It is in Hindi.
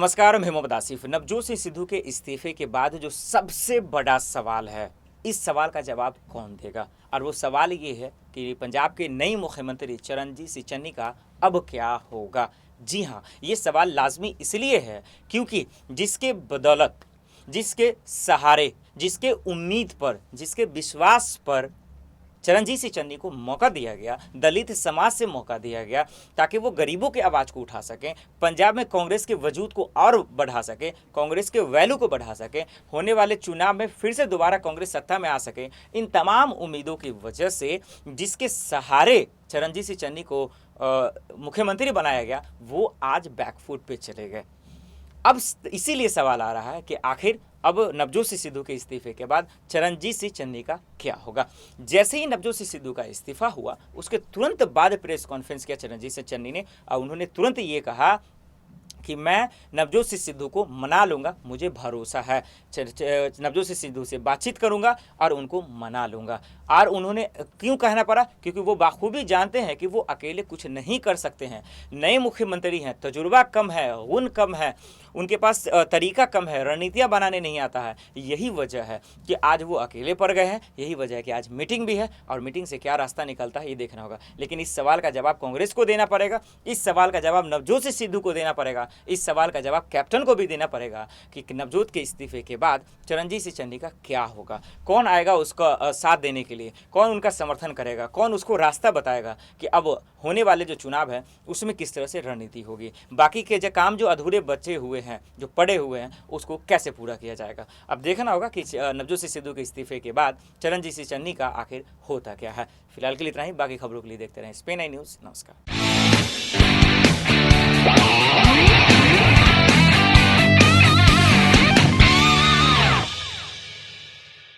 नमस्कार, मैं मोहम्मद आसिफ। नवजोत सिंह सिद्धू के इस्तीफे के बाद जो सबसे बड़ा सवाल है, इस सवाल का जवाब कौन देगा? और वो सवाल ये है कि पंजाब के नए मुख्यमंत्री चरणजीत सिंह चन्नी का अब क्या होगा। जी हाँ, ये सवाल लाजमी इसलिए है क्योंकि जिसके बदौलत, जिसके सहारे, जिसके उम्मीद पर, जिसके विश्वास पर चरणजीत सिंह चन्नी को मौका दिया गया, दलित समाज से मौका दिया गया ताकि वो गरीबों के आवाज़ को उठा सकें, पंजाब में कांग्रेस के वजूद को और बढ़ा सके, कांग्रेस के वैल्यू को बढ़ा सके, होने वाले चुनाव में फिर से दोबारा कांग्रेस सत्ता में आ सके। इन तमाम उम्मीदों की वजह से जिसके सहारे चरणजीत सिंह चन्नी को मुख्यमंत्री बनाया गया, वो आज बैकफुट पे चले गए। अब इसीलिए सवाल आ रहा है कि आखिर अब नवजोत सिंह सिद्धू के इस्तीफे के बाद चरणजीत सिंह चन्नी का क्या होगा। जैसे ही नवजोत सिंह सिद्धू का इस्तीफा हुआ, उसके तुरंत बाद प्रेस कॉन्फ्रेंस किया चरणजीत सिंह चन्नी ने और उन्होंने तुरंत ये कहा कि मैं नवजोत सिंह सिद्धू को मना लूँगा, मुझे भरोसा है, नवजोत सिंह सिद्धू से बातचीत करूँगा और उनको मना लूँगा। और उन्होंने क्यों कहना पड़ा? क्योंकि वो बाखूबी जानते हैं कि वो अकेले कुछ नहीं कर सकते हैं। नए मुख्यमंत्री हैं, तजुर्बा कम है, गुण कम है, उनके पास तरीका कम है, रणनीतियाँ बनाने नहीं आता है। यही वजह है कि आज वो अकेले पड़ गए हैं। यही वजह है कि आज मीटिंग भी है और मीटिंग से क्या रास्ता निकलता है ये देखना होगा। लेकिन इस सवाल का जवाब कांग्रेस को देना पड़ेगा, इस सवाल का जवाब नवजोत सिंह सिद्धू को देना पड़ेगा, इस सवाल का जवाब कैप्टन को भी देना पड़ेगा कि नवजोत के इस्तीफे के बाद चरणजीत सिंह चन्नी का क्या होगा। कौन आएगा उसका साथ देने के लिए, कौन उनका समर्थन करेगा, कौन उसको रास्ता बताएगा कि अब होने वाले जो चुनाव है उसमें किस तरह से रणनीति होगी। बाकी के जो काम जो अधूरे बचे हुए हैं, जो पड़े हुए हैं, उसको कैसे पूरा किया जाएगा। अब देखना होगा कि नवजोत सिंह सिद्धू के इस्तीफे के बाद चरणजीत सिंह चन्नी का आखिर होता क्या है। फिलहाल के लिए इतना ही, बाकी खबरों के लिए देखते रहें स्पेन आई न्यूज़। नमस्कार।